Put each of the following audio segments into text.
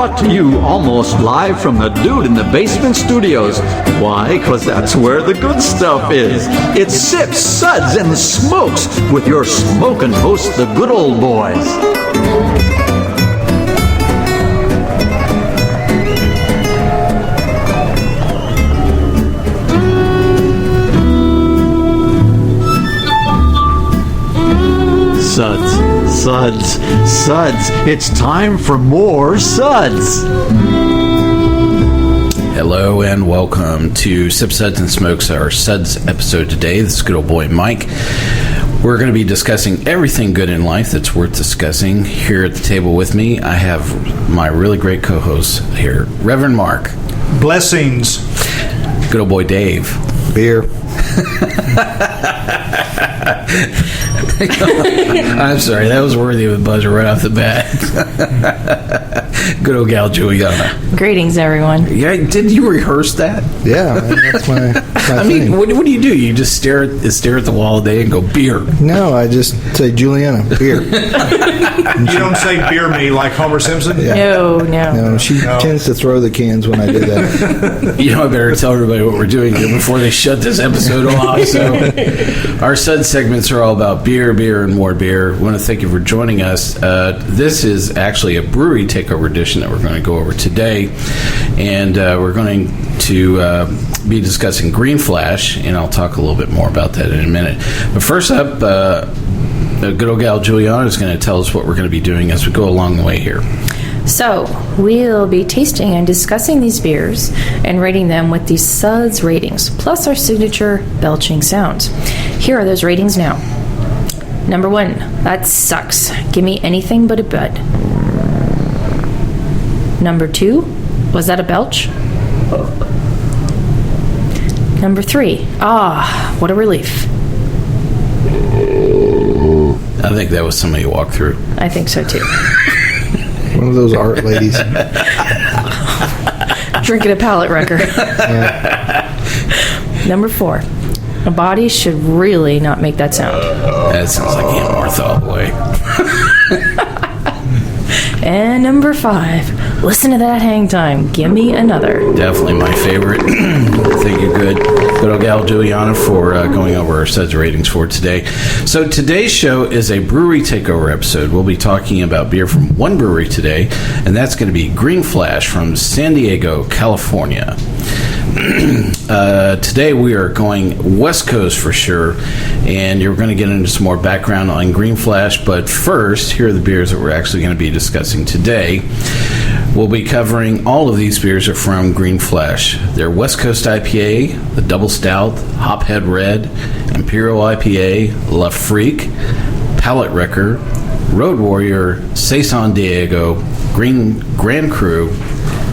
brought to you almost live from the Dude in the Basement Studios. Why? Because that's where the good stuff is. It's Sips, Suds, and Smokes with your smoking hosts, the good old boys. Suds. It's time for more Suds. Hello and welcome to Sip, Suds, and Smokes, our Suds episode today. This is good old boy Mike. We're going to be discussing everything good in life that's worth discussing. Here at the table with me, I have my really great co-host here, Reverend Mark. Blessings. Good old boy Dave. Beer. I'm sorry, that was worthy of a buzzer right off the bat. Good old gal Julieanna. Greetings, everyone. Yeah, did you rehearse that? Yeah, that's my I thing. mean, what do you do? You just stare at the wall all day and go, beer. No, I just say Julieanna, beer. You don't say beer me like Homer Simpson? Yeah. No, she tends to throw the cans when I do that. You know, I better tell everybody what we're doing here before they shut this episode off. So, our Sud segments are all about beer, and more beer. I want to thank you for joining us. This is actually a Brewery Takeover edition that we're going to go over today. And we're going to be discussing Green Flash, and I'll talk a little bit more about that in a minute. But first up, the good old gal Julieanna is going to tell us what we're going to be doing as we go along the way here. So, we'll be tasting and discussing these beers and rating them with these Suds ratings, plus our signature belching sounds. Here are those ratings now. Number 1, that sucks. Give me anything but a bud. Number 2, was that a belch? Number 3, what a relief. I think that was somebody who walked through. I think so too. One of those art ladies. Drinking a Palate Wrecker. Yeah. Number 4, a body should really not make that sound. That sounds like Aunt Martha all the way. And number 5, listen to that hang time. Give me another. Definitely my favorite. Thank you, good old gal Julieanna, for going over our Suds ratings for today. So today's show is a Brewery Takeover episode. We'll be talking about beer from one brewery today, and that's going to be Green Flash from San Diego, California. Today we are going West Coast for sure, and you're going to get into some more background on Green Flash, but first, here are the beers that we're actually going to be discussing today. We'll be covering all of these beers are from Green Flash. They're West Coast IPA, the Double Stout, Hophead Red, Imperial IPA, La Freak, Palate Wrecker, Road Warrior, Saison Diego, Grand Cru,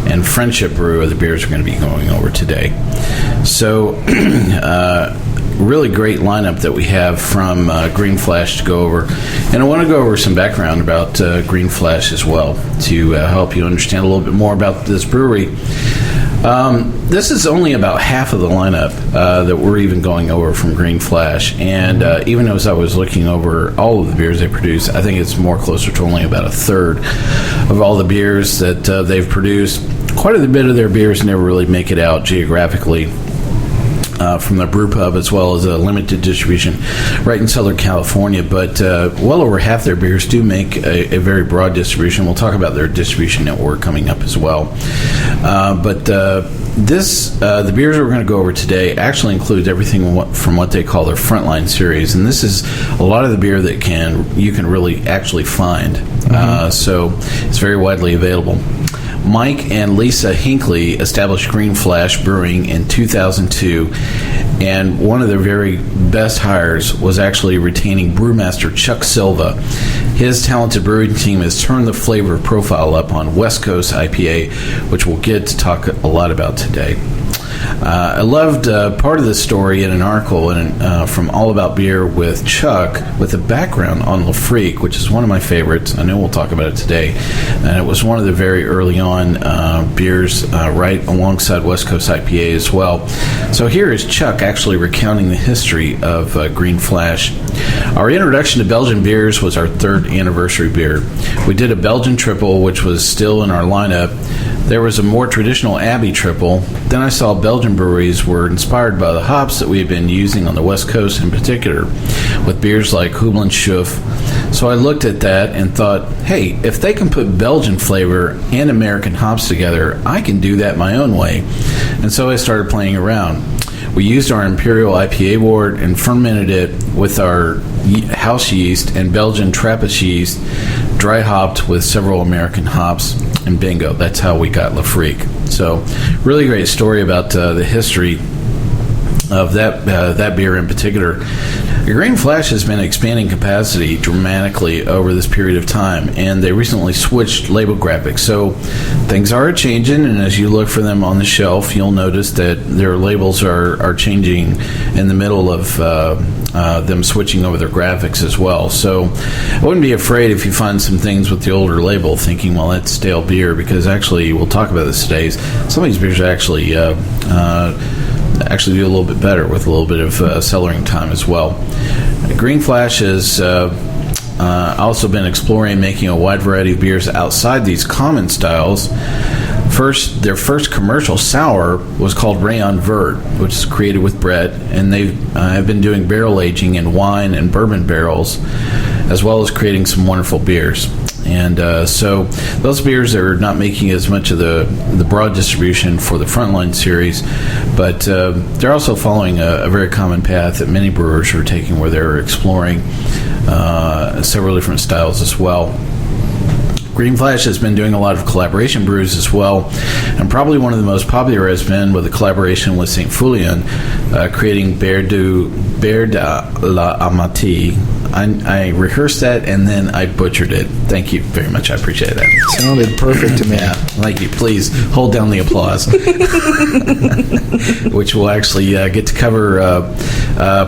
and Friendship Brew are the beers we're going to be going over today. So, really great lineup that we have from Green Flash to go over. And I want to go over some background about Green Flash as well to help you understand a little bit more about this brewery. This is only about half of the lineup that we're even going over from Green Flash. And even as I was looking over all of the beers they produce, I think it's more closer to only about a third of all the beers that they've produced. Quite a bit of their beers never really make it out geographically from the brew pub, as well as a limited distribution right in Southern California. But well over half their beers do make a very broad distribution. We'll talk about their distribution network coming up as well. But the beers we're going to go over today actually includes everything from what they call their Frontline series, and this is a lot of the beer that you can really actually find. So it's very widely available. Mike and Lisa Hinckley established Green Flash Brewing in 2002, and one of their very best hires was actually retaining brewmaster Chuck Silva. His talented brewing team has turned the flavor profile up on West Coast IPA, which we'll get to talk a lot about today. I loved part of the story in an article from All About Beer with Chuck, with a background on Le Freak, which is one of my favorites. I know we'll talk about it today. And it was one of the very early on beers right alongside West Coast IPA as well. So here is Chuck actually recounting the history of Green Flash. Our introduction to Belgian beers was our 3rd anniversary beer. We did a Belgian triple, which was still in our lineup. There was a more traditional Abbey triple. Then I saw Belgian breweries were inspired by the hops that we had been using on the West Coast in particular, with beers like Hubel and Schuf. So I looked at that and thought, hey, if they can put Belgian flavor and American hops together, I can do that my own way. And so I started playing around. We used our Imperial IPA wort and fermented it with our house yeast and Belgian Trappist yeast, dry hopped with several American hops, and bingo, that's how we got Le Freak. So, really great story about the history of that beer in particular. Green Flash has been expanding capacity dramatically over this period of time, and they recently switched label graphics. So things are changing, and as you look for them on the shelf, you'll notice that their labels are changing in the middle of them switching over their graphics as well. So I wouldn't be afraid if you find some things with the older label thinking, well, that's stale beer, because actually, we'll talk about this today, some of these beers actually do a little bit better with a little bit of cellaring time as well. Green Flash has also been exploring making a wide variety of beers outside these common styles. Their first commercial sour was called Rayon Vert, which is created with Brett, and they have been doing barrel aging in wine and bourbon barrels, as well as creating some wonderful beers. And so those beers are not making as much of the broad distribution for the Frontline series, but they're also following a very common path that many brewers are taking, where they're exploring several different styles as well. Green Flash has been doing a lot of collaboration brews as well, and probably one of the most popular has been with a collaboration with St. Julien, creating Bière de l'Amati. I rehearsed that and then I butchered it. Thank you very much. I appreciate that. Sounded perfect to me. Yeah, thank you. Please hold down the applause, which we'll actually get to cover.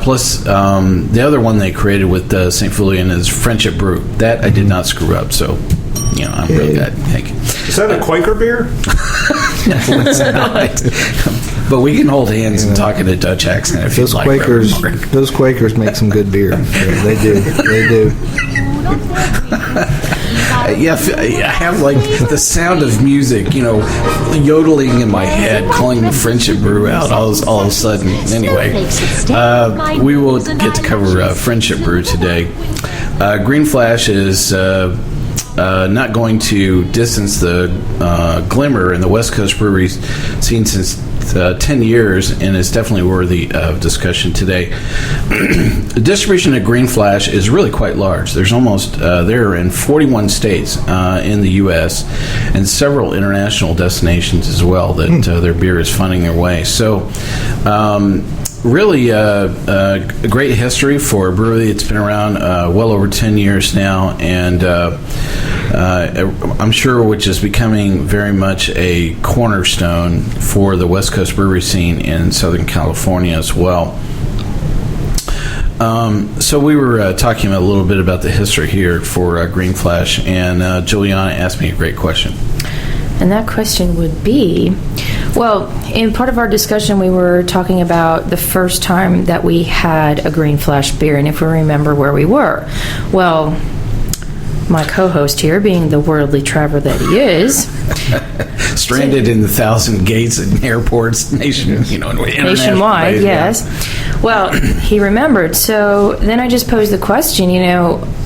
Plus, the other one they created with St. Julien is Friendship Brew. That I did not screw up, so I'm really glad. Thank you. Is that a Quaker beer? No, it's not. But we can hold hands and talk in a Dutch accent if those you'd like. Those Quakers make some good beer. They do. They do. I have like the sound of music, yodeling in my head, calling the Friendship Brew out all of a sudden. Anyway, we will get to cover Friendship Brew today. Green Flash is not going to distance the glimmer in the West Coast breweries seen since 10 years, and is definitely worthy of discussion today. The distribution of Green Flash is really quite large. There's almost they're in 41 states in the U.S. and several international destinations as well that their beer is finding their way. So really a great history for a brewery that's been around well over 10 years now, and I'm sure which is becoming very much a cornerstone for the West Coast brewery scene in Southern California as well. So we were talking a little bit about the history here for Green Flash, and Julieanna asked me a great question. And that question would be, well, in part of our discussion, we were talking about the first time that we had a Green Flash beer, and if we remember where we were. Well, my co-host here, being the worldly traveler that he is, stranded in the 1,000 gates and airports nationwide, yes. Well, he remembered. So then I just posed the question,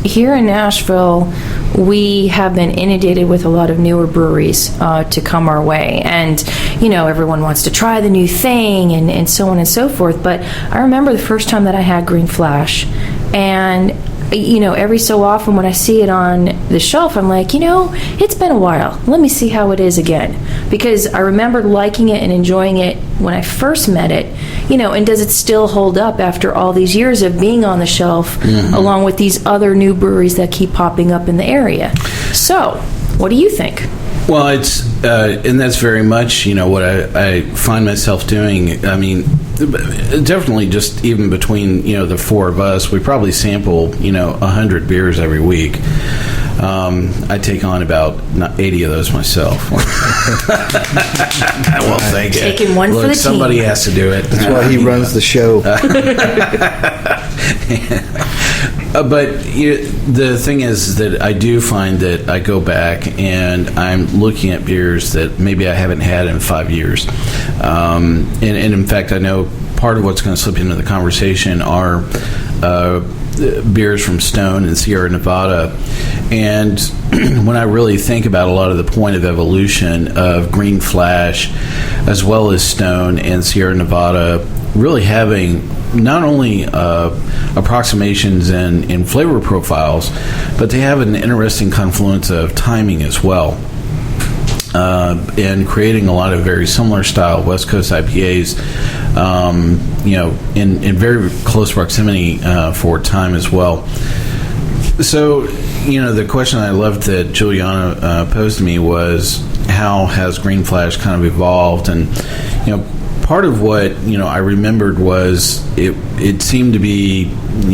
here in Nashville, we have been inundated with a lot of newer breweries to come our way. And, everyone wants to try the new thing and so on and so forth. But I remember the first time that I had Green Flash, and every so often when I see it on the shelf, I'm like, it's been a while. Let me see how it is again. Because I remember liking it and enjoying it when I first met it, and does it still hold up after all these years of being on the shelf, along with these other new breweries that keep popping up in the area? So, what do you think? Well, it's and that's very much what I find myself doing. I mean, definitely just even between the four of us, we probably sample 100 beers every week. I take on about 80 of those myself. Well, thank you. Taking one for the somebody team. has to do it. That's why he runs the show. But the thing is that I do find that I go back and I'm looking at beers that maybe I haven't had in 5 years. And in fact, I know part of what's going to slip into the conversation are beers from Stone and Sierra Nevada. And when I really think about a lot of the point of evolution of Green Flash, as well as Stone and Sierra Nevada, really having not only approximations in flavor profiles, but they have an interesting confluence of timing as well. And creating a lot of very similar style West Coast IPAs, in very close proximity for time as well. So, the question I loved that Julieanna posed to me was, how has Green Flash kind of evolved? And, part of what I remembered was it seemed to be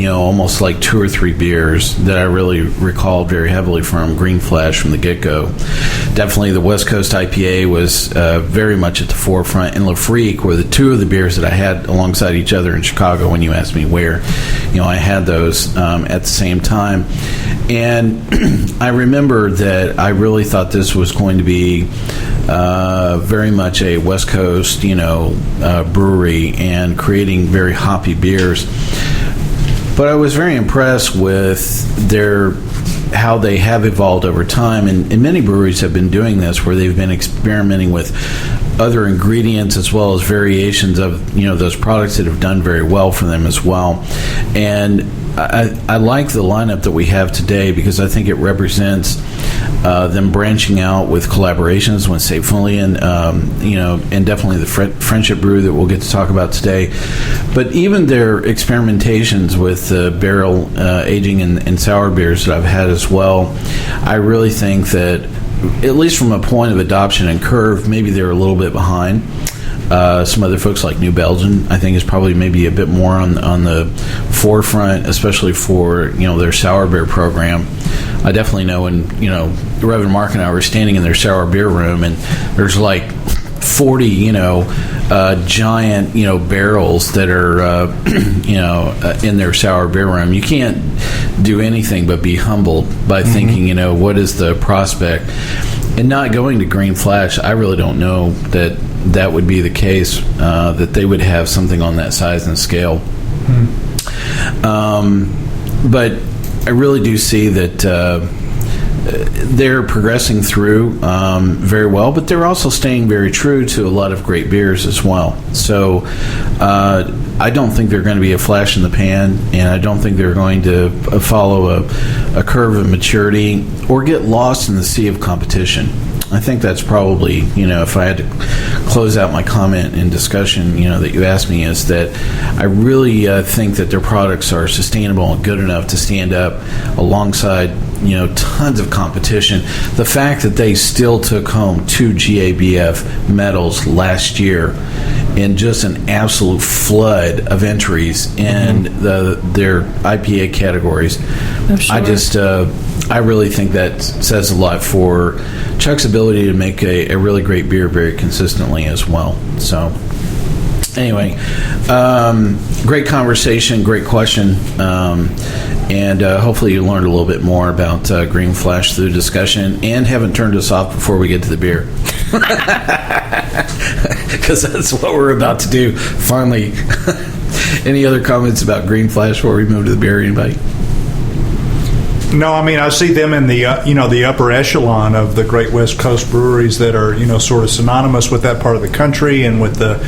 almost like 2 or 3 beers that I really recalled very heavily from Green Flash from the get-go. Definitely the West Coast IPA was very much at the forefront, and La Freak were the 2 of the beers that I had alongside each other in Chicago when you asked me where. I had those at the same time. And I remember that I really thought this was going to be very much a West Coast, brewery and creating very hoppy beers. But I was very impressed with how they have evolved over time, and many breweries have been doing this, where they've been experimenting with other ingredients as well as variations of those products that have done very well for them as well. And I like the lineup that we have today, because I think it represents them branching out with collaborations with Safe Fulian, and definitely the Friendship Brew that we'll get to talk about today. But even their experimentations with barrel aging and sour beers that I've had as well, I really think that, at least from a point of adoption and curve, maybe they're a little bit behind. Some other folks like New Belgium, I think, is probably maybe a bit more on the forefront, especially for their sour beer program. I definitely know when Reverend Mark and I were standing in their sour beer room, and there's like 40 giant barrels that are in their sour beer room. You can't do anything but be humbled by thinking what is the prospect. And not going to Green Flash, I really don't know that would be the case, that they would have something on that size and scale. But I really do see that they're progressing through very well, but they're also staying very true to a lot of great beers as well. So I don't think they're going to be a flash in the pan, and I don't think they're going to follow a curve of maturity or get lost in the sea of competition. I think that's probably, if I had to close out my comment and discussion, that you asked me, is that I really think that their products are sustainable and good enough to stand up alongside, tons of competition. The fact that they still took home 2 GABF medals last year in just an absolute flood of entries in their IPA categories. Oh, sure. I really think that says a lot for Chuck's ability to make a really great beer very consistently as well. So, anyway, great conversation, great question, and hopefully you learned a little bit more about Green Flash through discussion and haven't turned us off before we get to the beer. Because that's what we're about to do, finally. Any other comments about Green Flash before we move to the beer, anybody? No, I mean, I see them in the the upper echelon of the great West Coast breweries that are sort of synonymous with that part of the country, and with the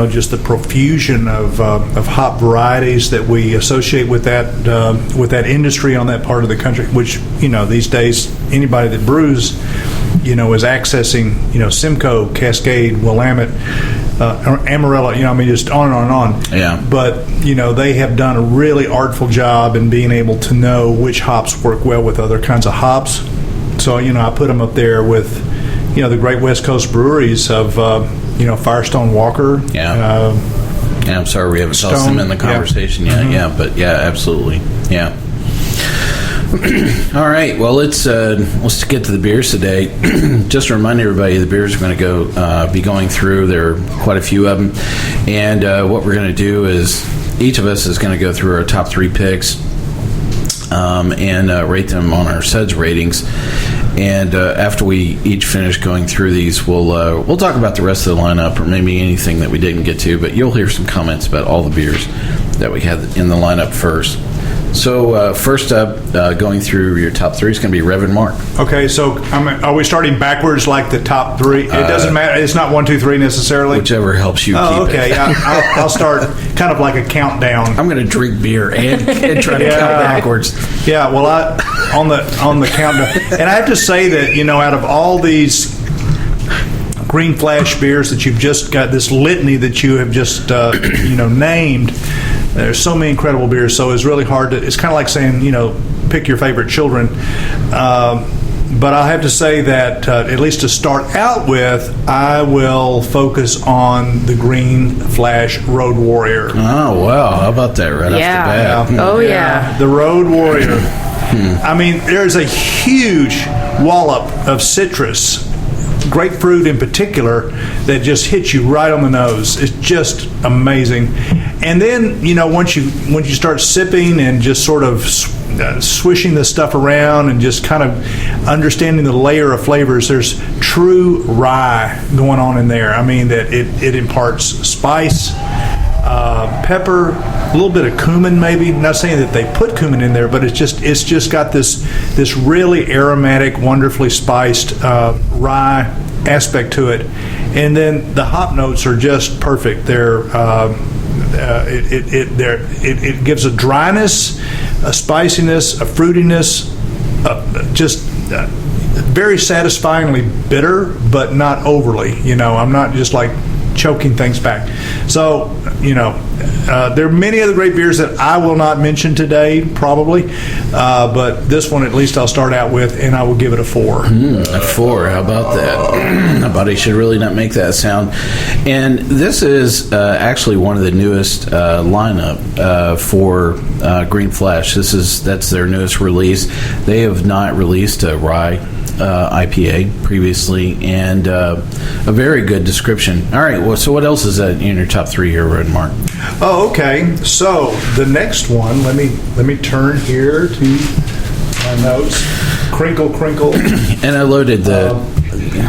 just the profusion of hop varieties that we associate with that industry on that part of the country. Which these days anybody that brews is accessing Simcoe, Cascade, Willamette, Amarillo, just on and on and on. Yeah. But they have done a really artful job in being able to know which hops work well with other kinds of hops So, I put them up there with, the great West Coast breweries of, Firestone Walker. Yeah. I'm sorry we haven't tossed them in the conversation yet. Mm-hmm. Yeah, but yeah, absolutely. Yeah. All right. Well, let's get to the beers today. Just to remind everybody, the beers are going to be going through. There are quite a few of them, and what we're going to do is each of us is going to go through our top 3 picks and rate them on our SUDS ratings. And after we each finish going through these, we'll talk about the rest of the lineup, or maybe anything that we didn't get to. But you'll hear some comments about all the beers that we had in the lineup first. So first up, going through your top 3 is going to be Rev and Mark. Okay, so are we starting backwards like the top 3? It doesn't matter. It's not 1, 2, 3 necessarily. Whichever helps you keep okay. it. I'll start kind of like a countdown. I'm going to drink beer and try to count backwards. Yeah, well, on the countdown, and I have to say that out of all these Green Flash beers that you've just got, this litany that you have just named. There's so many incredible beers, so it's really hard to. It's kind of like saying, pick your favorite children. But I have to say that at least to start out with, I will focus on the Green Flash Road Warrior. Oh wow! How about that right off the bat? Oh yeah, the Road Warrior. I mean, there's a huge wallop of citrus. Grapefruit in particular, that just hits you right on the nose. It's just amazing. And then, once you start sipping and just sort of swishing the stuff around and just kind of understanding the layer of flavors, there's true rye going on in there. I mean, that it imparts spice, pepper, a little bit of cumin maybe. I'm not saying that they put cumin in there, but it's just got this really aromatic, wonderfully spiced rye aspect to it. And then the hop notes are just perfect. It gives a dryness, a spiciness, a fruitiness, just very satisfyingly bitter, but not overly. I'm not just like choking things back. So, there are many other great beers that I will not mention today, probably, but this one at least I'll start out with, and I will give it a 4. A 4, how about that? My body should really not make that sound. And this is actually one of the newest lineup for Green Flash. That's their newest release. They have not released a rye IPA previously, and a very good description. All right, well, so what else is that in your top 3 here, Red Mark? Oh, okay. So the next one, let me turn here to my notes. Crinkle, crinkle. And I loaded the.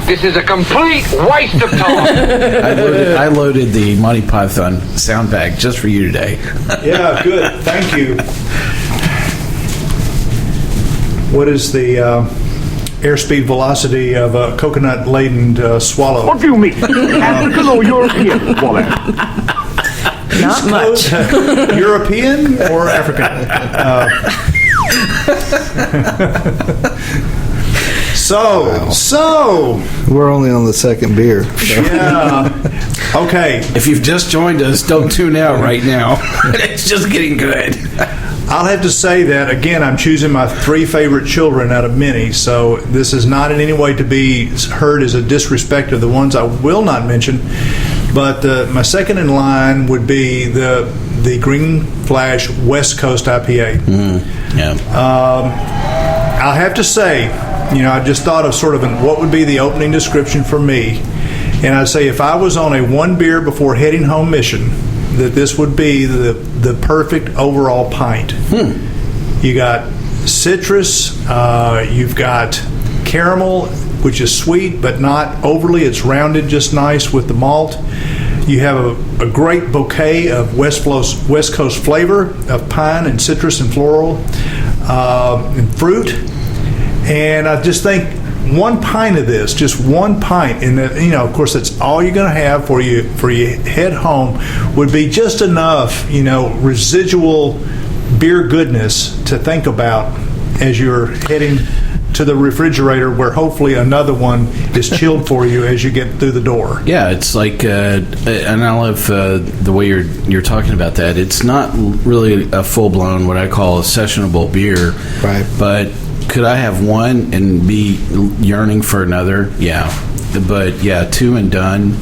This is a complete waste of time. I loaded the Monty Python sound bag just for you today. Yeah, good. Thank you. What is the airspeed velocity of a coconut-laden swallow? What do you mean? African or European wallet? not much. European or African? So we're only on the second beer. So. Yeah. Okay. If you've just joined us, don't tune out right now. It's just getting good. I'll have to say that, again, I'm choosing my 3 favorite children out of many, so this is not in any way to be heard as a disrespect of the ones I will not mention, but my second in line would be the Green Flash West Coast IPA. I'll have to say, I just thought of sort of what would be the opening description for me, and I'd say if I was on a 1 beer before heading home mission, that this would be the perfect overall pint. You got citrus, you've got caramel, which is sweet but not overly. It's rounded just nice with the malt. You have a great bouquet of West Coast flavor of pine and citrus and floral and fruit. And I just think 1 pint of this, just 1 pint, and of course that's all you're going to have for you head home, would be just enough, residual beer goodness to think about as you're heading to the refrigerator, where hopefully another one is chilled for you as you get through the door. Yeah, it's like, and I love the way you're talking about that. It's not really a full-blown, what I call a sessionable beer, right? But could I have one and be yearning for another? Yeah. But, yeah, two and done.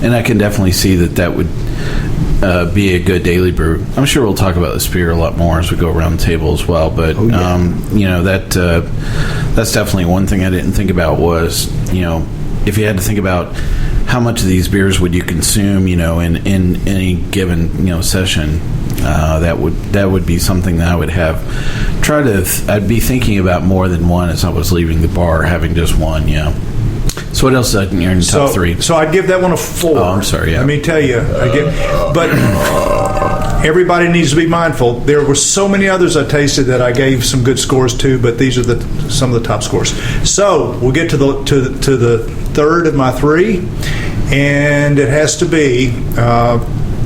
And I can definitely see that would be a good daily brew. I'm sure we'll talk about this beer a lot more as we go around the table as well. But, that's definitely one thing I didn't think about was, if you had to think about how much of these beers would you consume, in any given, session, that would be something that I would I'd be thinking about more than one as I was leaving the bar, having just one, So what else is in your top three? So I'd give that one a 4. Oh, I'm sorry, yeah. Let me tell you. But everybody needs to be mindful. There were so many others I tasted that I gave some good scores to, but these are some of the top scores. So we'll get to the third of my 3, and it has to be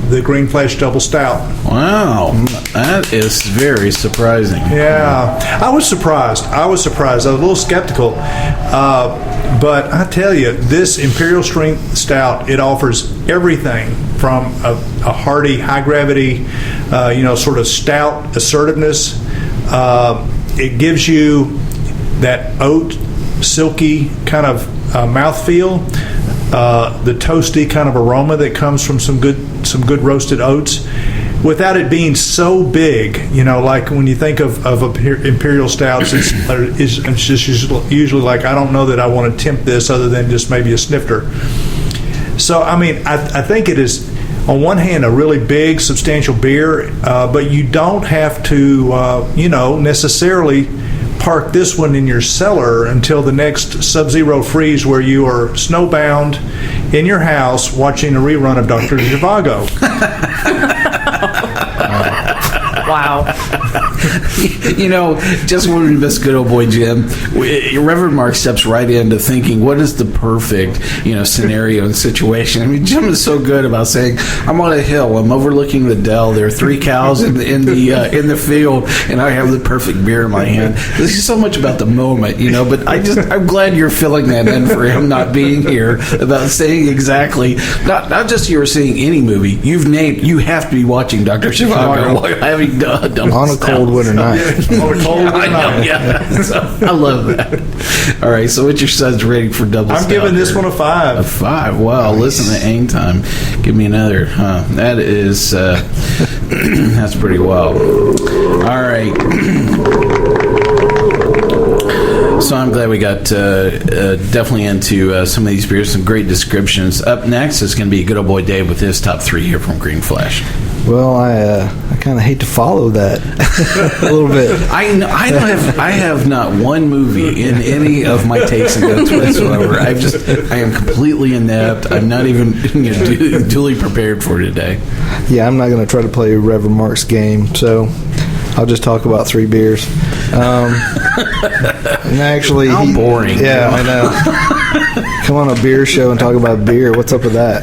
the Green Flash Double Stout. Wow, that is very surprising. Yeah, I was surprised. I was a little skeptical. But I tell you, this Imperial Strength Stout, it offers everything from a hearty, high-gravity, sort of stout assertiveness. It gives you that oat, silky kind of mouthfeel, the toasty kind of aroma that comes from some good roasted oats, without it being so big. Like when you think of Imperial Stouts, it's just usually like, I don't know that I want to tempt this other than just maybe a snifter. So, I mean, I think it is, on one hand, a really big, substantial beer, but you don't have to, necessarily park this one in your cellar until the next Sub-Zero freeze, where you are snowbound in your house watching a rerun of Dr. Zhivago. Wow. Just when we miss good old boy Jim, Reverend Mark steps right into thinking, what is the perfect, scenario and situation? I mean, Jim is so good about saying, I'm on a hill, I'm overlooking the dell, there are 3 cows in the field, and I have the perfect beer in my hand. This is so much about the moment, but I'm glad you're filling that in for him not being here, about saying exactly, not just you were seeing any movie, you have to be watching Dr. Zhivago while having done on a cold winter night. On a cold winter night. Yeah. So, I love that. All right, so what's your son's rating for Double Stout? I'm giving this one a 5. A 5. Wow, nice. Listen to Hang Time. Give me another. That is, that's pretty well. All right. So I'm glad we got definitely into some of these beers, some great descriptions. Up next is going to be good old boy Dave with his top 3 here from Green Flash. Well, I kind of hate to follow that a little bit. I have not one movie in any of my takes and notes whatsoever. I am completely inept. I'm not even duly prepared for today. Yeah, I'm not going to try to play Reverend Mark's game, so I'll just talk about 3 beers. And actually, how boring. Yeah, I know. Come on a beer show and talk about beer. What's up with that?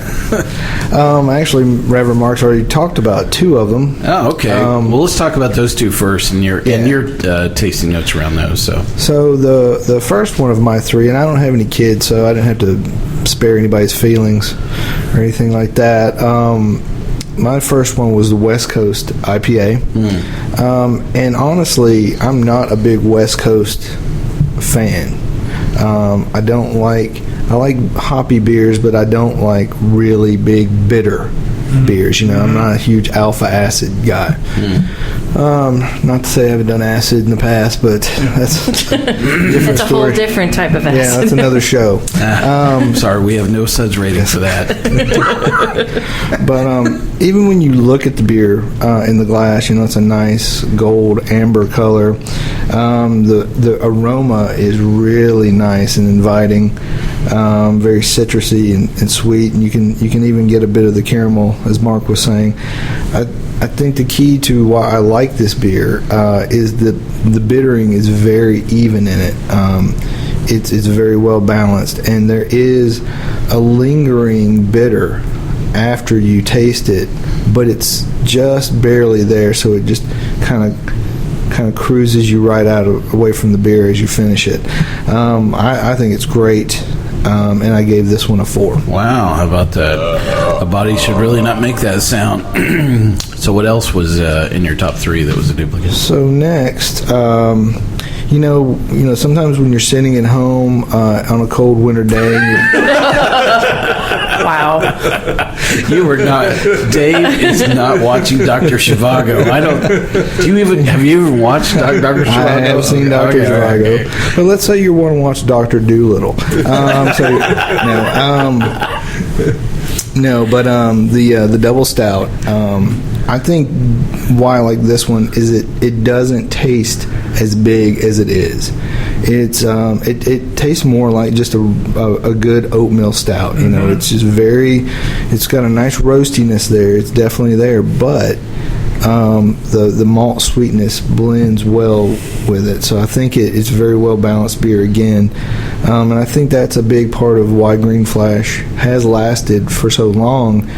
Actually, Reverend Mark's already talked about 2 of them. Oh, okay. Well, let's talk about those 2 first, and your tasting notes around those. So the first one of my 3, and I don't have any kids, so I didn't have to spare anybody's feelings or anything like that. My first one was the West Coast IPA. And honestly, I'm not a big West Coast fan. I like hoppy beers, but I don't like really big bitter beers. I'm not a huge alpha acid guy. Not to say I haven't done acid in the past, but that's a different It's a story. whole different type of acid. Yeah, that's another show. Sorry, we have no SUDS rating for that. But even when you look at the beer in the glass, it's a nice gold amber color. The aroma is really nice and inviting, very citrusy and sweet, and you can even get a bit of the caramel, as Mark was saying. I think the key to why I like this beer is that the bittering is very even in it. It's very well balanced, and there is a lingering bitter after you taste it, but it's just barely there, so it just kind of cruises you right away from the beer as you finish it. I think it's great. And I gave this one a 4. Wow, how about that? A body should really not make that sound. So what else was in your top 3 that was a duplicate? So next, sometimes when you're sitting at home on a cold winter day. Wow. You were not. Dave is not watching Dr. Zhivago. Have you even watched Dr. Zhivago? I have seen Dr. Zhivago. But let's say you want to watch Dr. Doolittle. The double stout. I think why I like this one is it doesn't taste as big as it is. It tastes more like just a good oatmeal stout. It's just it's got a nice roastiness there. It's definitely there, but the malt sweetness blends well with it. So I think it's very well balanced beer again. And I think that's a big part of why Green Flash has lasted for so long,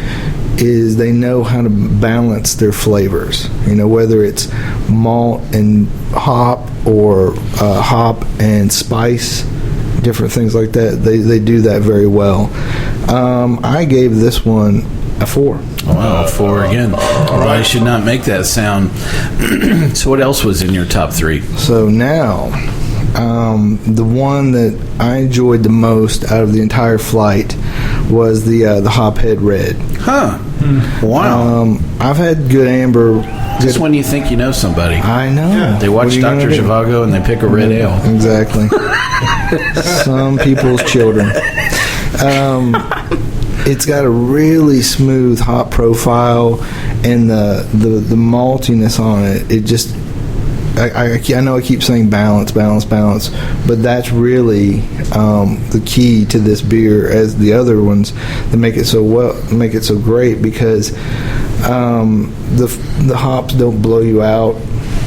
is they know how to balance their flavors. Whether it's malt and hop or hop and spice, different things like that. They do that very well. I gave this one a 4. Wow, 4 again. I should not make that sound. So what else was in your top 3? So now, the one that I enjoyed the most out of the entire flight was the Hophead Red. Huh. Wow. I've had good amber. Just when you think you know somebody. I know. They watch Dr. Zhivago and they pick a red ale. Exactly. Some people's children. It's got a really smooth hop profile, and the maltiness on it. It just, I know I keep saying balance, but that's really the key to this beer, as the other ones that make it so great, because the hops don't blow you out,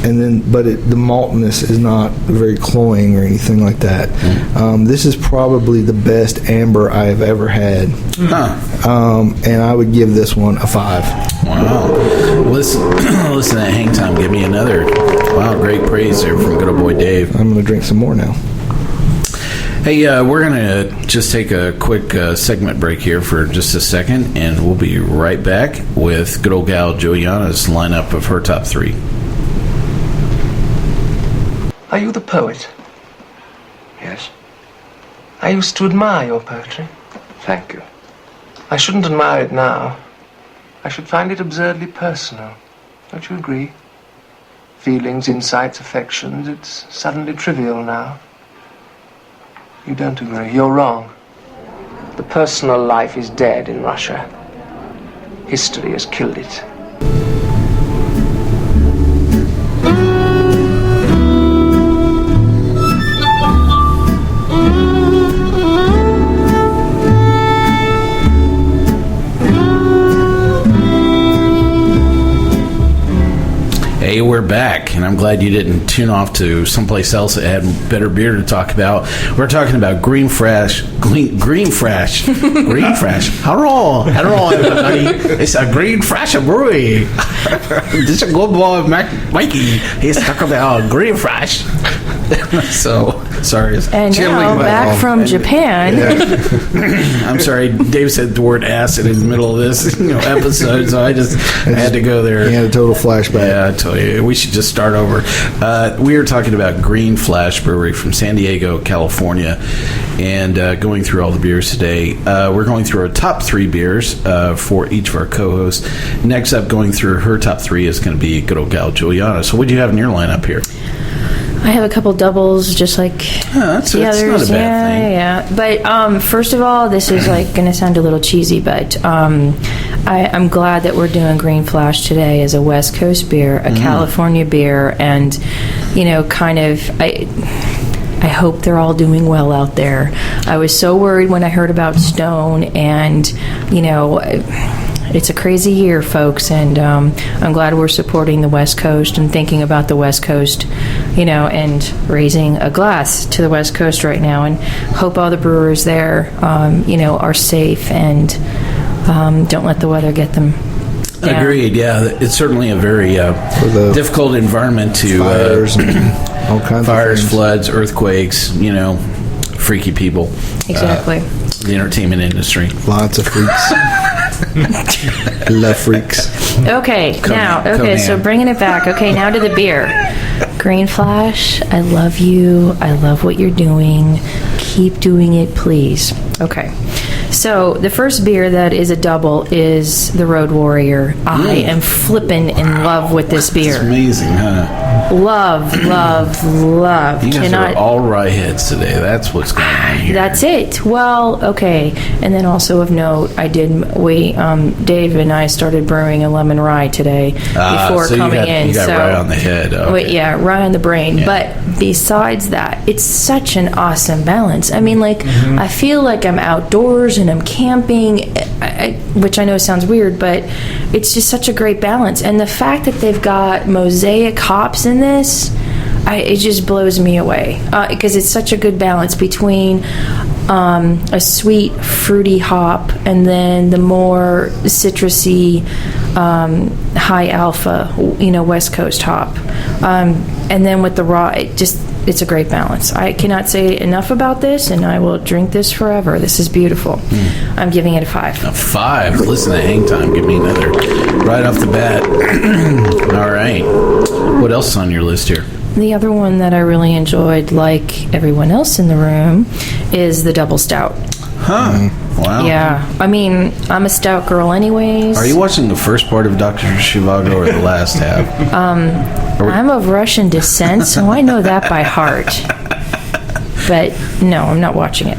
but the maltiness is not very cloying or anything like that. This is probably the best amber I have ever had. And I would give this one a 5. Wow. Listen to that hang time. Give me another. Wow, great praise there from good old boy Dave. I'm going to drink some more now. Hey, we're going to just take a quick segment break here for just a second, and we'll be right back with good old gal Julieanna's lineup of her top 3. Are you the poet? Yes, I used to admire your poetry. thank you. I shouldn't admire it now. I should find it absurdly personal. Don't you agree? Feelings, insights, affections, it's suddenly trivial now. You don't agree. You're wrong. The personal life is dead in Russia. History has killed it. Hey, we're back, and I'm glad you didn't tune off to someplace else that had better beer to talk about. We're talking about Green Fresh. Green Fresh. Hello, everybody. It's a Green Fresh brewery. This is a good boy, Mikey. He's talking about Green Fresh. So, sorry. And now, back from Japan. I'm sorry, Dave said the word acid in the middle of this episode, so I had to go there. He had a total flashback. Yeah, I tell you, we should just start over. We are talking about Green Flash Brewery from San Diego, California, and going through all the beers today. We're going through our top 3 beers for each of our co-hosts. Next up, going through her top 3 is going to be good old gal Julieanna. So what do you have in your lineup here? I have a couple doubles, just like that's the others. Not a bad thing. Yeah. But first of all, this is going to sound a little cheesy, but I'm glad that we're doing Green Flash today as a West Coast beer, a California beer, and I hope they're all doing well out there. I was so worried when I heard about Stone, and it's a crazy year, folks, and I'm glad we're supporting the West Coast and thinking about the West Coast, and raising a glass to the West Coast right now, and hope all the brewers there, are safe and don't let the weather get them down. Agreed, yeah. It's certainly a very difficult environment to... Fires and all kinds of things. Floods, earthquakes, freaky people. Exactly. The entertainment industry. Lots of freaks. Love freaks. Okay, so bringing it back. Okay, now to the beer. Green Flash, I love you. I love what you're doing. Keep doing it, please. Okay. So the first beer that is a double is the Road Warrior. I am flippin' in love with this beer. It's amazing, huh? Love. You guys are all right heads today. That's what's going on here. That's it. Well, okay. And then also of note, Dave and I started brewing a lemon rye today before so coming in. You got right on the head. Okay. Right on the brain. Yeah. But besides that, it's such an awesome balance. I mean, I feel like I'm outdoors and I'm camping, which I know sounds weird, but it's just such a great balance. And the fact that they've got mosaic hops in this, it just blows me away because it's such a good balance between a sweet, fruity hop and then the more citrusy, high alpha, West Coast hop. And then with the raw, it's a great balance. I cannot say enough about this, and I will drink this forever. This is beautiful. I'm giving it a 5. A 5. Listen to Hang Time. Give me another right off the bat. All right. What else is on your list here? The other one that I really enjoyed, like everyone else in the room, is the Double Stout. Huh. Wow. Yeah. I mean, I'm a stout girl anyways. Are you watching the first part of Dr. Zhivago or the last half? I'm of Russian descent, so I know that by heart. But no, I'm not watching it.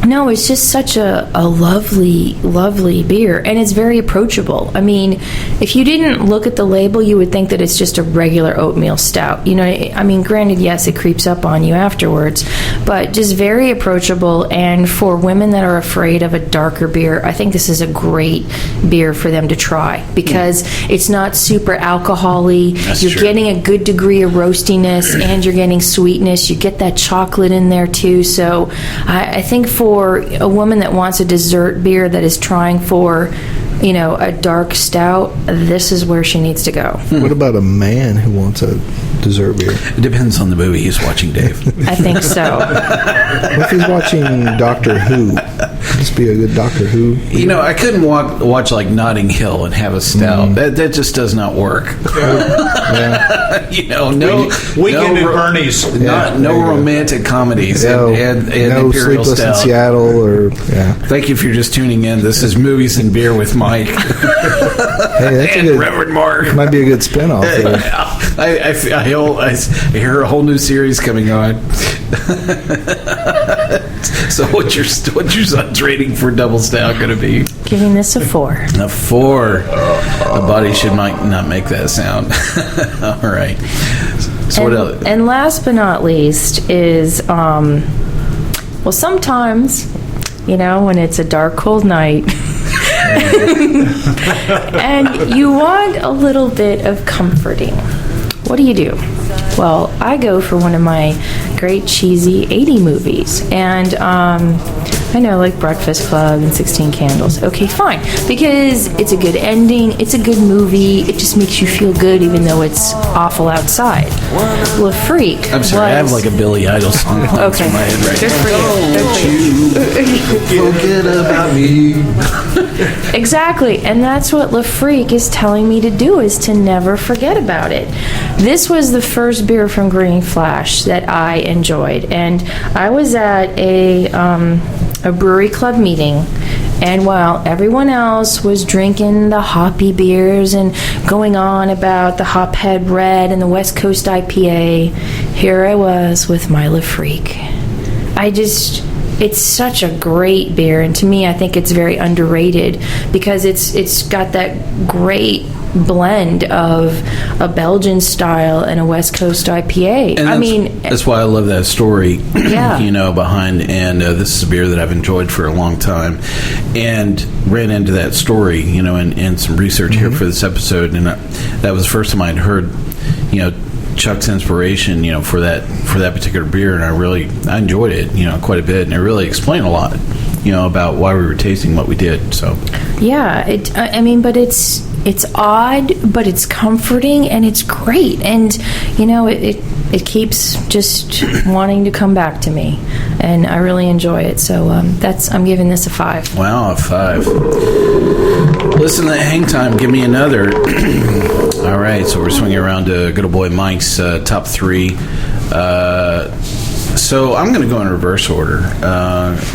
No, it's just such a lovely, lovely beer, and it's very approachable. I mean, if you didn't look at the label, you would think that it's just a regular oatmeal stout. I mean, granted, yes, it creeps up on you afterwards, but just very approachable. And for women that are afraid of a darker beer, I think this is a great beer for them to try because it's not super alcohol-y. You're getting a good degree of roastiness, and you're getting sweetness. You get that chocolate in there too. So I think for a woman that wants a dessert beer that is trying for, a dark stout, this is where she needs to go. What about a man who wants a dessert beer? It depends on the movie he's watching, Dave. I think so. What if he's watching Doctor Who? Could this be a good Doctor Who? I couldn't watch like Notting Hill and have a stout. That just does not work. Yeah. Weekend at Bernie's. No romantic comedies and no Imperial Sleepless Stout. in Seattle Thank you if you're just tuning in. This is Movies and Beer with Mike. Hey, that's and Reverend Mark. Might be a good spinoff there. I hear a whole new series coming on. So what's your son's rating for Double Stout going to be? Giving this a 4. A 4. A body might not make that sound. All right. So what else? And last but not least is, sometimes, when it's a dark, cold night, and you want a little bit of comforting. What do? Well, I go for one of my great cheesy 80 movies, and I know, like Breakfast Club and 16 Candles. Okay, fine, because it's a good ending, it's a good movie, it just makes you feel good even though it's awful outside. Le Freak. I'm sorry, I have like a Billy Idol song playing through my head right now. Good for you. Forget about me. Exactly, and that's what Le Freak is telling me to do, is to never forget about it. This was the first beer from Green Flash that I enjoyed, and I was at a brewery club meeting, and while everyone else was drinking the hoppy beers and going on about the Hophead Red and the West Coast IPA, here I was with my Le Freak. It's such a great beer, and to me, I think it's very underrated because it's got that great blend of a Belgian style and a West Coast IPA. And that's why I love that story, yeah. Behind, and this is a beer that I've enjoyed for a long time, and ran into that story, in some research here for this episode, and that was the first time I'd heard, Chuck's inspiration, for that particular beer, and I enjoyed it, quite a bit, and it really explained a lot, about why we were tasting what we did. So yeah, but it's odd, but it's comforting, and it's great, and it keeps just wanting to come back to me, and I really enjoy it. So I'm giving this a 5. Wow, a 5. Listen to Hang Time. Give me another. All right, so we're swinging around to good old boy Mike's top 3. So I'm going to go in reverse order,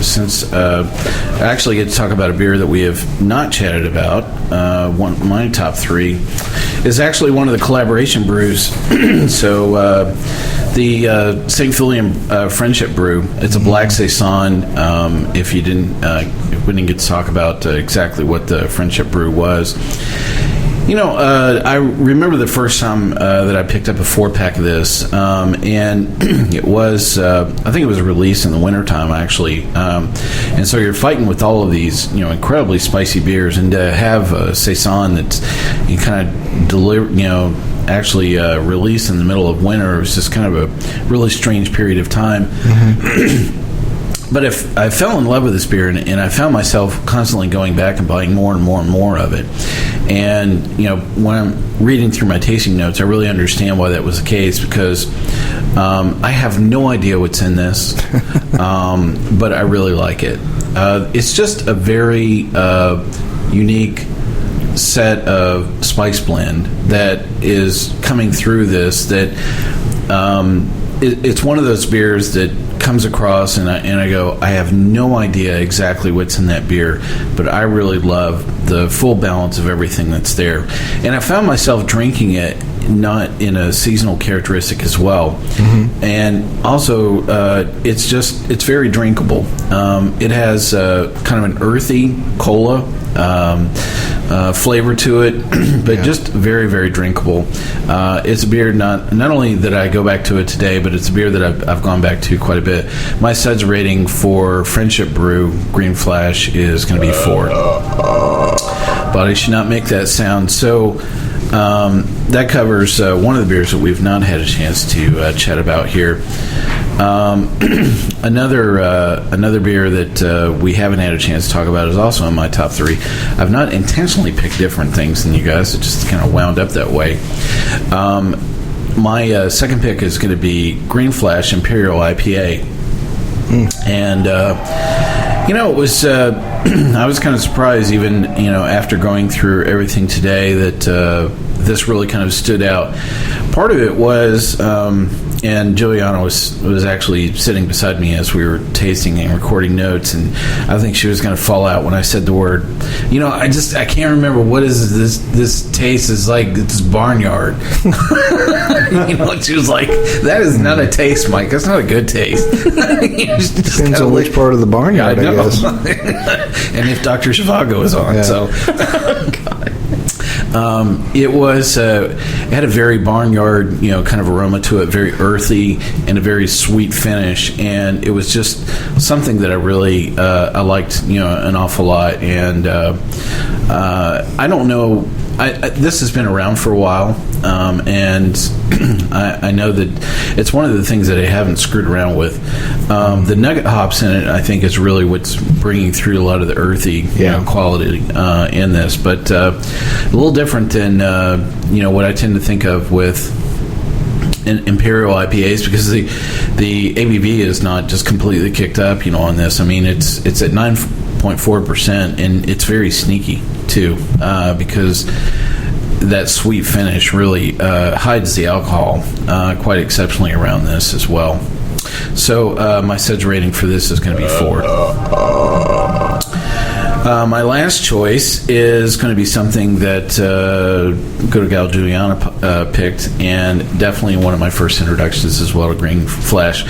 since I actually get to talk about a beer that we have not chatted about. My top 3 is actually one of the collaboration brews. So the St. Filium Friendship Brew. It's a black saison. If we didn't get to talk about exactly what the Friendship Brew was. I remember the first time that I picked up a 4-pack of this, and it was, I think it was released in the wintertime, actually. And so you're fighting with all of these, incredibly spicy beers, and to have a saison that's you kind of actually released in the middle of winter, it was just kind of a really strange period of time. Mm-hmm. But if I fell in love with this beer, and I found myself constantly going back and buying more and more and more of it. And, when I'm reading through my tasting notes, I really understand why that was the case, because I have no idea what's in this, but I really like it. It's just a very unique set of spice blend that is coming through this, that it's one of those beers that comes across and I go, I have no idea exactly what's in that beer, but I really love the full balance of everything that's there. And I found myself drinking it not in a seasonal characteristic as well. Mm-hmm. And also it's very drinkable. It has kind of an earthy cola flavor to it, but just very, very drinkable. It's a beer not only that I go back to it today, but it's a beer that I've gone back to quite a bit. My SUDS rating for Friendship Brew Green Flash is going to be 4. But I should not make that sound. So that covers one of the beers that we've not had a chance to chat about here. Another beer that we haven't had a chance to talk about is also in my top 3. I've not intentionally picked different things than you guys. It just kind of wound up that way. My second pick is going to be Green Flash Imperial IPA. And it was I was kind of surprised, even after going through everything today, that this really kind of stood out. Part of it was, and Julieanna was actually sitting beside me as we were tasting and recording notes, and I think she was going to fall out when I said the word. I can't remember what is this taste is like. It's barnyard. She was like, that is not a taste, Mike. That's not a good taste. Depends on which part of the barnyard, I guess. And if Dr. Zhivago is on, so. God. It had a very barnyard, kind of aroma to it, very earthy and a very sweet finish, and it was just something that I really I liked, an awful lot. And I don't know. This has been around for a while, and I know that it's one of the things that I haven't screwed around with. The nugget hops in it, I think, is really what's bringing through a lot of the earthy quality in this. But a little different than what I tend to think of with Imperial IPAs, because the ABV is not just completely kicked up, on this. I mean, it's at 9.4%, and it's very sneaky too, because that sweet finish really hides the alcohol quite exceptionally around this as well. So my SUDS rating for this is going to be 4. My last choice is going to be something that good gal Julieanna picked, and definitely one of my first introductions as well to Green Flash,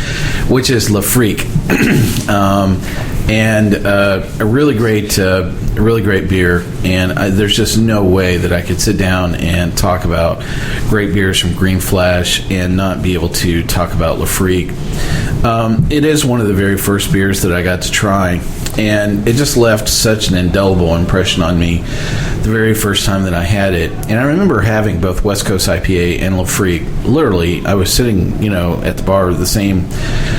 which is La Freak. And a really great beer, and there's just no way that I could sit down and talk about great beers from Green Flash and not be able to talk about La Freak. It is one of the very first beers that I got to try, and it just left such an indelible impression on me the very first time that I had it. And I remember having both West Coast IPA and La Freak. Literally, I was sitting, at the bar the same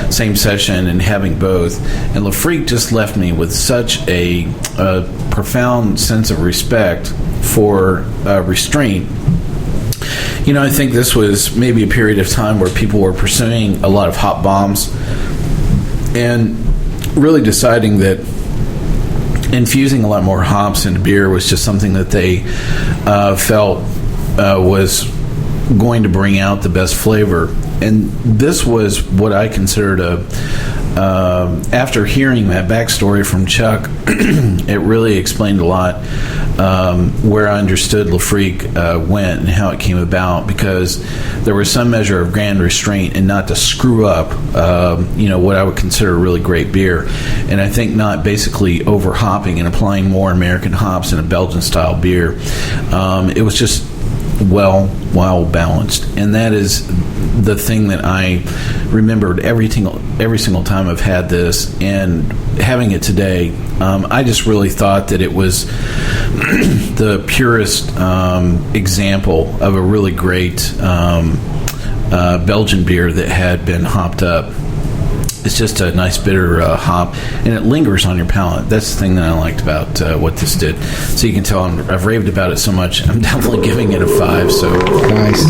session and having both, and La Freak just left me with such a profound sense of respect for restraint. I think this was maybe a period of time where people were pursuing a lot of hop bombs and really deciding that infusing a lot more hops into beer was just something that they felt was going to bring out the best flavor. And this was what I considered after hearing that backstory from Chuck, it really explained a lot where I understood Lafrique went and how it came about, because there was some measure of grand restraint and not to screw up, what I would consider a really great beer. And I think not basically over hopping and applying more American hops in a Belgian style beer. It was just well balanced, and that is the thing that I remembered every single time I've had this, and having it today, I just really thought that it was the purest example of a really great Belgian beer that had been hopped up. It's just a nice bitter hop, and it lingers on your palate. That's the thing that I liked about what this did. So you can tell I've raved about it so much. I'm definitely giving it a 5. So Nice.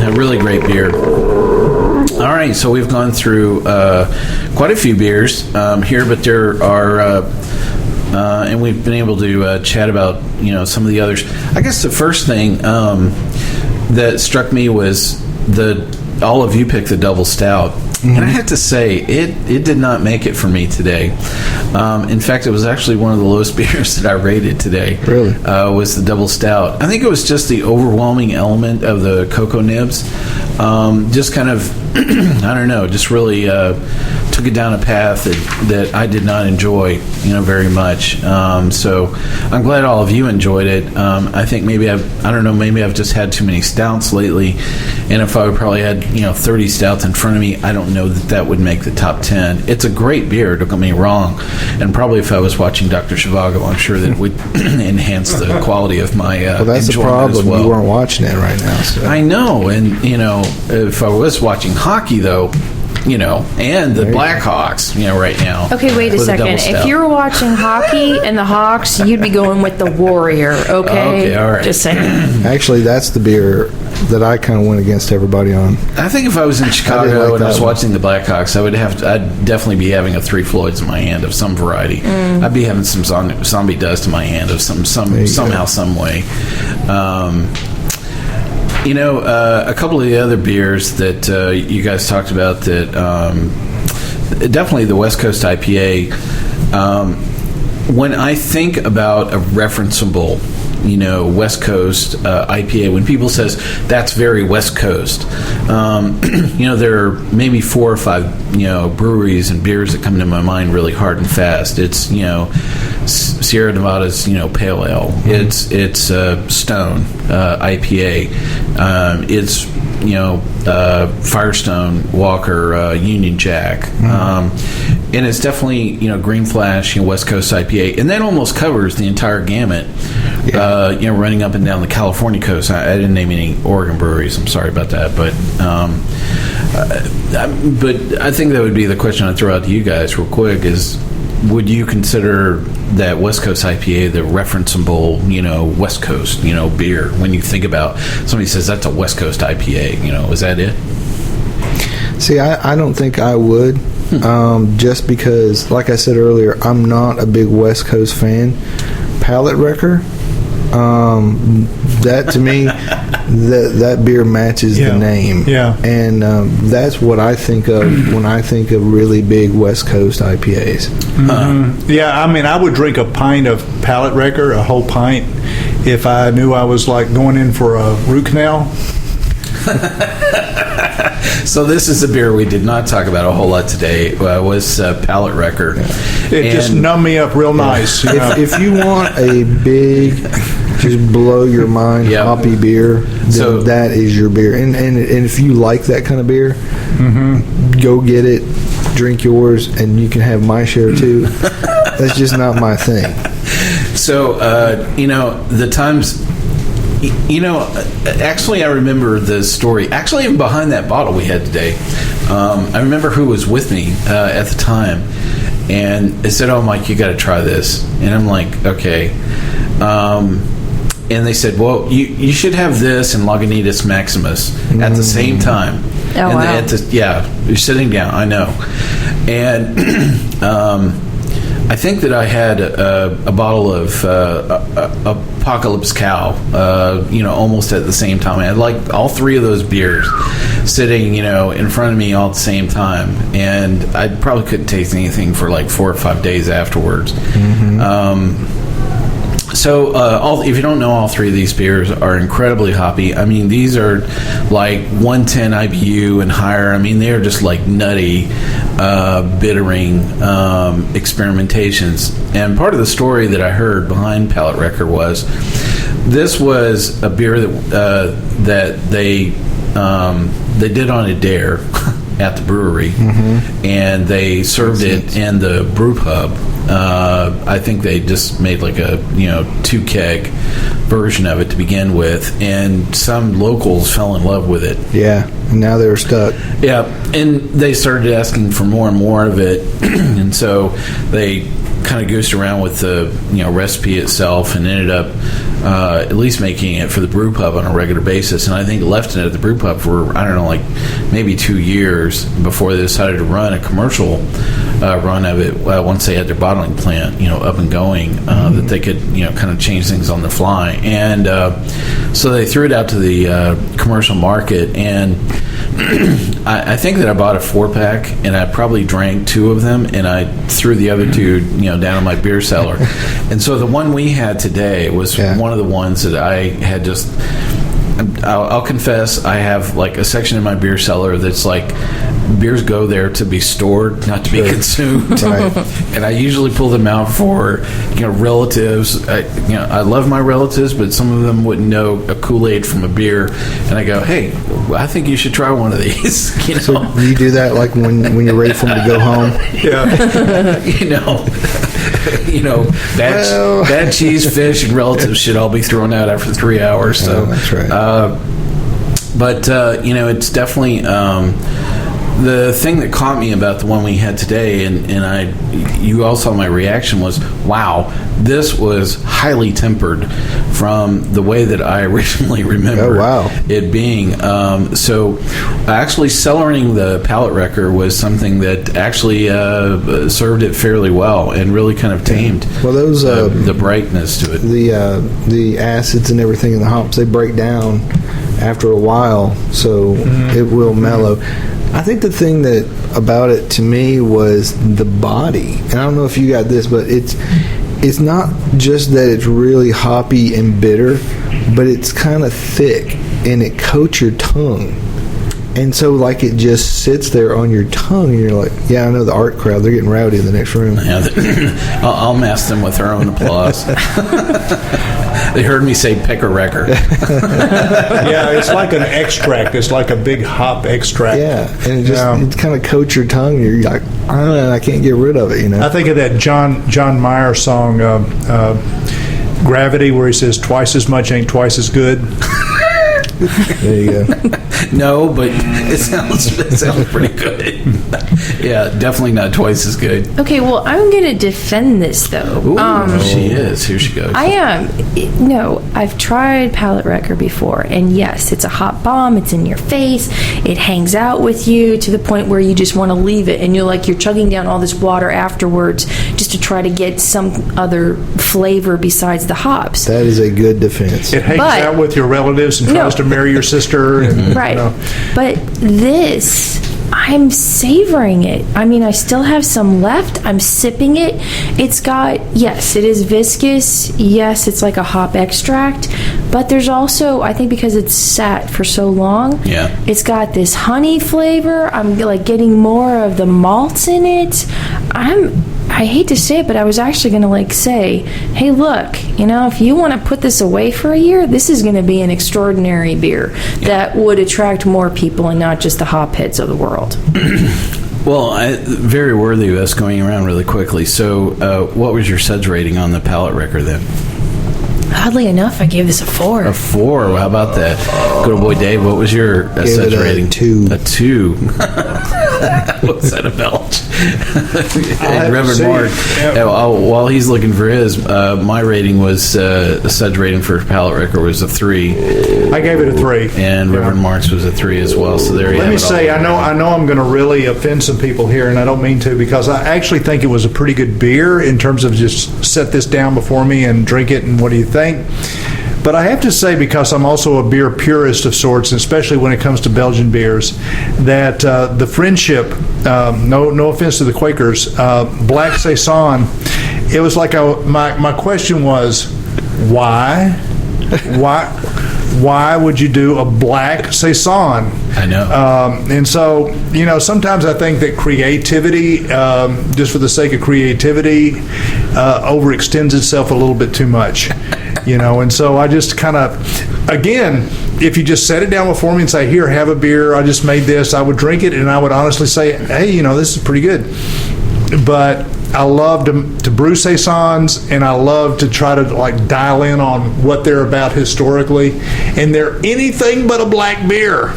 A really great beer. All right, so we've gone through quite a few beers here, but there are, and we've been able to chat about some of the others. I guess the first thing that struck me was all of you picked the double stout. And I have to say, it did not make it for me today. In fact, it was actually one of the lowest beers that I rated today. Really? Was the double stout. I think it was just the overwhelming element of the cocoa nibs. Just kind of, I don't know, just really took it down a path that I did not enjoy, very much. So I'm glad all of you enjoyed it. I think maybe maybe I've just had too many stouts lately. And if I would probably had, 30 stouts in front of me, I don't know that would make the top 10. It's a great beer, don't get me wrong. And probably if I was watching Dr. Zhivago, I'm sure that it would enhance the quality of my Well, that's the enjoyment problem. as well. You weren't watching it right now. So. I know, and if I was watching hockey though, and the Blackhawks, right now. Okay, wait a with second. double stout. If you were watching hockey and the Hawks, you'd be going with the Warrior, okay? Okay, all right. Just saying. Actually, that's the beer that I kind of went against everybody on. I think if I was in Chicago and I was watching the Blackhawks, I'd definitely be having a Three Floyds in my hand of some variety. I'd be having some zombie dust in my hand of somehow, some way. A couple of the other beers that you guys talked about that definitely the West Coast IPA. When I think about a referenceable, West Coast IPA, when people says that's very West Coast, there are maybe 4 or 5, breweries and beers that come to my mind really hard and fast. It's, Sierra Nevada's, Pale Ale. It's Stone IPA. It's, Firestone, Walker, Union Jack. And it's definitely, Green Flash, West Coast IPA. And that almost covers the entire gamut, running up and down the California coast. I didn't name any Oregon breweries. I'm sorry about that. But I think that would be the question I'd throw out to you guys real quick is, would you consider that West Coast IPA the referenceable, West Coast, beer? When you think about somebody says that's a West Coast IPA, is that it? See, I don't think I would, just because, like I said earlier, I'm not a big West Coast fan. Palate Wrecker, that to me, that beer matches the name. Yeah. And that's what I think of when I think of really big West Coast IPAs. Yeah, I would drink a pint of Palate Wrecker, a whole pint, if I knew I was like going in for a root canal. So this is a beer we did not talk about a whole lot today. Was Palate Wrecker. It just numbed me up real nice. If you want a big, just blow your mind hoppy beer, then that is your beer. And if you like that kind of beer, go get it, drink yours, and you can have my share too. That's just not my thing. So the times. Actually, I remember the story. Actually, even behind that bottle we had today, I remember who was with me at the time, and they said, "Oh, Mike, you got to try this." And I'm like, "Okay." And they said, "Well, you should have this and Lagunitas Maximus at the same time." Oh, wow. You're sitting down. I know, and I think that I had a bottle of Apocalypse Cow, almost at the same time. I had like all three of those beers sitting, in front of me all at the same time, and I probably couldn't taste anything for like 4 or 5 days afterwards. So, if you don't know, all three of these beers are incredibly hoppy. I mean, these are like 110 IBU and higher. I mean, they are just like nutty, bittering experimentations. And part of the story that I heard behind Palate Wrecker was this was a beer that they did on a dare at the brewery, and they served it in the brew pub. I think they just made like a 2-keg version of it to begin with, and some locals fell in love with it. Yeah, and now they were stuck. Yeah, and they started asking for more and more of it, and so they kind of goosed around with the recipe itself and ended up at least making it for the brew pub on a regular basis. And I think left it at the brew pub for like maybe 2 years before they decided to run a commercial run of it once they had their bottling plant up and going, that they could kind of change things on the fly. And so they threw it out to the commercial market, and I think that I bought a 4-pack, and I probably drank 2 of them, and I threw the other 2 down in my beer cellar. And so the one we had today was one of the ones that I had just... I'll confess, I have like a section in my beer cellar that's like beers go there to be stored, not to be consumed. Right. And I usually pull them out for relatives. I love my relatives, but some of them wouldn't know a Kool-Aid from a beer. And I go, hey, I think you should try one of these. So you do that like when you're ready for them to go home? Bad cheese, fish, and relatives should all be thrown out after 3 hours. So that's right. It's definitely the thing that caught me about the one we had today, and you all saw my reaction was, wow, this was highly tempered from the way that I originally remember it being. So actually cellaring the Palate Wrecker was something that actually served it fairly well and really kind of tamed the brightness to it. The acids and everything in the hops, they break down after a while, so it will mellow. I think the thing about it to me was the body, and I don't know if you got this, but it's not just that it's really hoppy and bitter, but it's kind of thick and it coats your tongue. And so, like, it just sits there on your tongue, and you're like, yeah, I know the art crowd, they're getting rowdy in the next room. Yeah, I'll mask them with their own applause. They heard me say Picker Wrecker. Yeah, it's like an extract. It's like a big hop extract. Yeah, and it kind of coats your tongue, and you're like, I can't get rid of it, I think of that John Mayer song, Gravity, where he says, twice as much ain't twice as good. There you go. No, but it sounds pretty good. Yeah, definitely not twice as good. Okay, well, I'm going to defend this, though. Ooh, she is. Here she goes. I am. No, I've tried Palate Wrecker before, and yes, it's a hot bomb. It's in your face. It hangs out with you to the point where you just want to leave it, and you're chugging down all this water afterwards just to try to get some other flavor besides the hops. That is a good defense. It hangs out with your relatives and tries to marry your sister. And, right. But this, I'm savoring it. I mean, I still have some left. I'm sipping it. It's got, yes, it is viscous. Yes, it's like a hop extract. But there's also, I think because it's sat for so long, it's got this honey flavor. I'm getting more of the malts in it. I hate to say it, but I was actually going to say, hey, look, if you want to put this away for a year, this is going to be an extraordinary beer that would attract more people and not just the hop heads of the world. Well, very worthy of us going around really quickly. So what was your SUDS rating on the Palate Wrecker then? Oddly enough, I gave this a 4. A 4. How about that? Good old boy Dave, what was your such rating? 2. A 2. What's that about? And Reverend Mark, while he's looking for his, my rating was the such rating for Palate Wrecker was a 3. I gave it a 3. And Reverend Mark's was a 3 as well. So there you have it. Let me say, I know I'm going to really offend some people here, and I don't mean to, because I actually think it was a pretty good beer in terms of just set this down before me and drink it, and what do you think? But I have to say, because I'm also a beer purist of sorts, and especially when it comes to Belgian beers, that the Friendship, no offense to the Quakers, Black Saison, it was like my question was, why? Why would you do a black Saison? I know. And so, sometimes I think that creativity, just for the sake of creativity, overextends itself a little bit too much. And so I just kind of, again, if you just set it down before me and say, here, have a beer, I just made this, I would drink it, and I would honestly say, hey, this is pretty good. But I love to brew Saisons, and I love to try to dial in on what they're about historically, and they're anything but a black beer.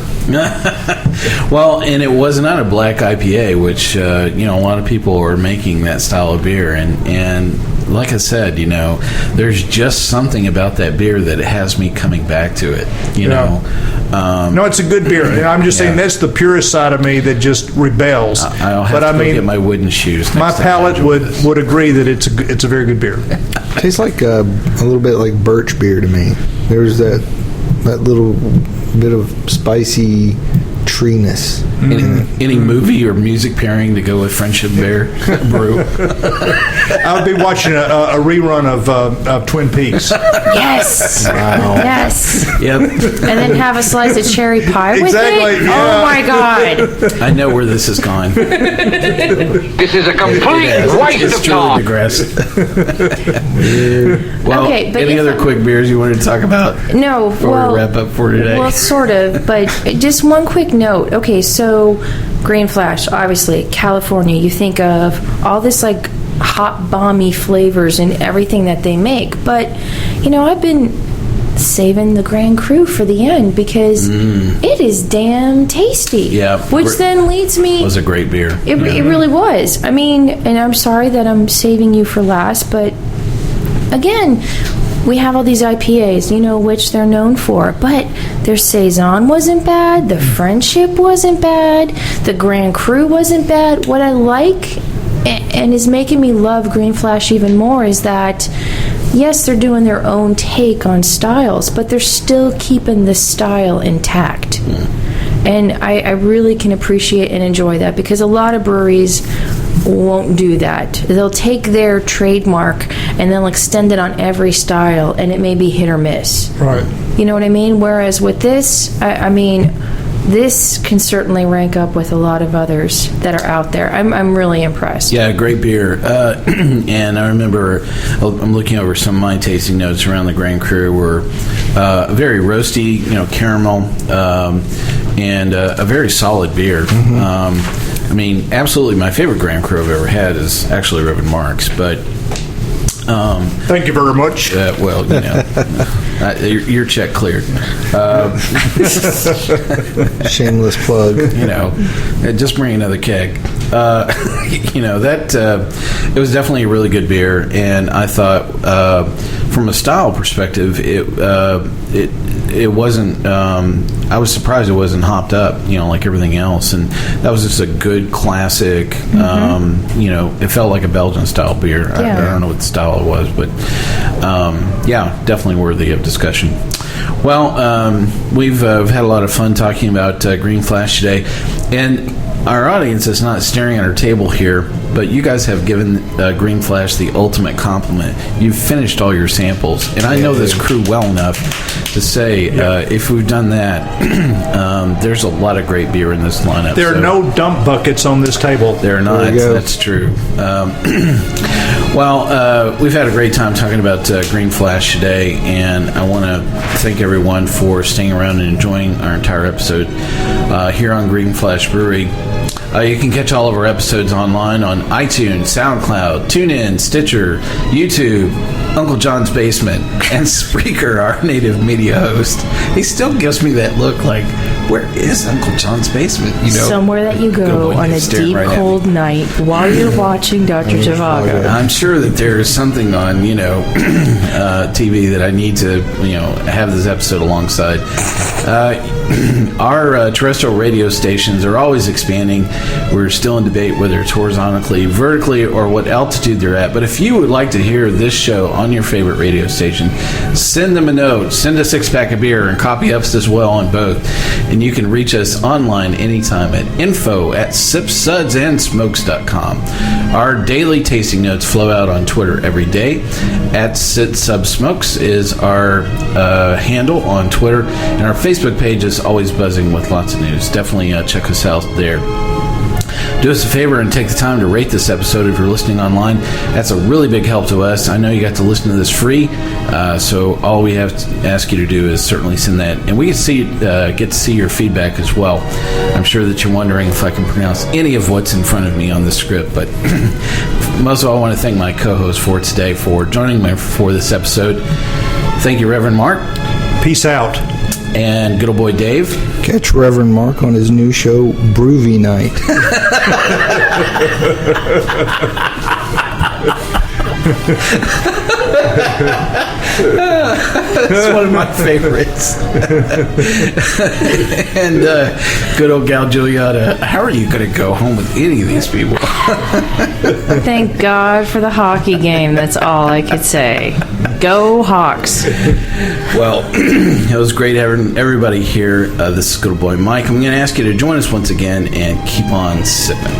Well, and it was not a black IPA, which a lot of people are making that style of beer, and like I said, there's just something about that beer that has me coming back to it. No, it's a good beer. And I'm just saying that's the purest side of me that just rebels. I'll have to go get my wooden shoes. My palate would agree that it's a very good beer. Tastes like a little bit like birch beer to me. There's that little bit of spicy treeness. Any movie or music pairing to go with Friendship Brew? I would be watching a rerun of Twin Peaks. Yes. Wow. Yes. Yep. And then have a slice of cherry pie with Exactly, it? yeah. Oh, my God. I know where this has gone. This is a complete waste It's of truly time. digressive. Well, Okay, but any if other I'm- quick beers you wanted to talk about No, before we wrap up for today? Well, sort of, but just one quick note. Okay, so Green Flash, obviously, California, you think of all this hot, balmy flavors and everything that they make. But, I've been saving the Grand Cru for the end because it is damn tasty. Yeah. Which then leads me... It was a great beer. It really was. I mean, and I'm sorry that I'm saving you for last, but again, we have all these IPAs, which they're known for, but their Saison wasn't bad, the Friendship wasn't bad, the Grand Cru wasn't bad. What I like and is making me love Green Flash even more is that, yes, they're doing their own take on styles, but they're still keeping the style intact. And I really can appreciate and enjoy that because a lot of breweries won't do that. They'll take their trademark and they'll extend it on every style, and it may be hit or miss. Right. You know what I mean? Whereas with this, I mean, this can certainly rank up with a lot of others that are out there. I'm really impressed. Yeah, great beer. And I remember I'm looking over some of my tasting notes around the Grand Cru were very roasty, caramel, and a very solid beer. I mean, absolutely, my favorite Grand Cru I've ever had is actually Reverend Mark's, but Thank you very much. well, your check cleared. Shameless plug. Just bring another keg. It was definitely a really good beer, and I thought from a style perspective, it wasn't. I was surprised it wasn't hopped up, like everything else, and that was just a good classic. It felt like a Belgian style beer. I don't know what the style it was, but definitely worthy of discussion. Well, we've had a lot of fun talking about Green Flash today, and our audience is not staring at our table here, but you guys have given Green Flash the ultimate compliment. You've finished all your samples, and I know this crew well enough to say if we've done that, there's a lot of great beer in this lineup. There are no dump buckets on this table. There are not. That's true. Well, we've had a great time talking about Green Flash today, and I want to thank everyone for staying around and enjoying our entire episode here on Green Flash Brewery. You can catch all of our episodes online on iTunes, SoundCloud, TuneIn, Stitcher, YouTube, Uncle John's Basement, and Spreaker, our native media host. He still gives me that look like, where is Uncle John's Basement? Somewhere that you go on a deep, cold night while you're watching Dr. Zhivago. I'm sure that there is something on, TV that I need to, have this episode alongside. Our terrestrial radio stations are always expanding. We're still in debate whether it's horizontally, vertically, or what altitude they're at. But if you would like to hear this show on your favorite radio station, send them a note, send a six-pack of beer, and copy us as well on both. And you can reach us online anytime at info@sipsudsandsmokes.com. Our daily tasting notes flow out on Twitter every day. @SitSubSmokes is our handle on Twitter, and our Facebook page is always buzzing with lots of news. Definitely check us out there. Do us a favor and take the time to rate this episode if you're listening online. That's a really big help to us. I know you got to listen to this free, so all we have to ask you to do is certainly send that. And we get to see your feedback as well. I'm sure that you're wondering if I can pronounce any of what's in front of me on the script, but most of all, I want to thank my co-host for today for joining me for this episode. Thank you, Reverend Mark. Peace out. And good old boy Dave. Catch Reverend Mark on his new show, Brewy Night. That's one of my favorites. And good old gal Julieanna. How are you going to go home with any of these people? Thank God for the hockey game. That's all I could say. Go Hawks. Well, it was great having everybody here. This is good old boy Mike. I'm going to ask you to join us once again and keep on sipping.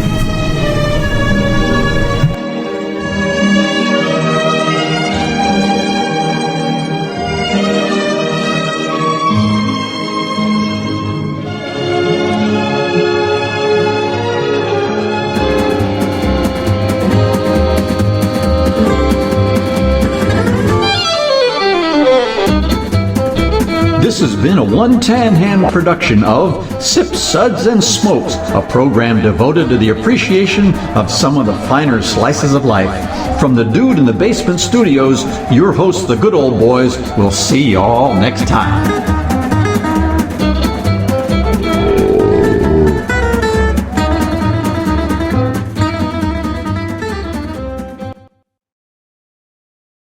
This has been a One Tan Hand production of Sip, Suds, and Smokes, a program devoted to the appreciation of some of the finer slices of life. From the Dude in the Basement Studios, your hosts, the Good Old Boys, will see y'all next time.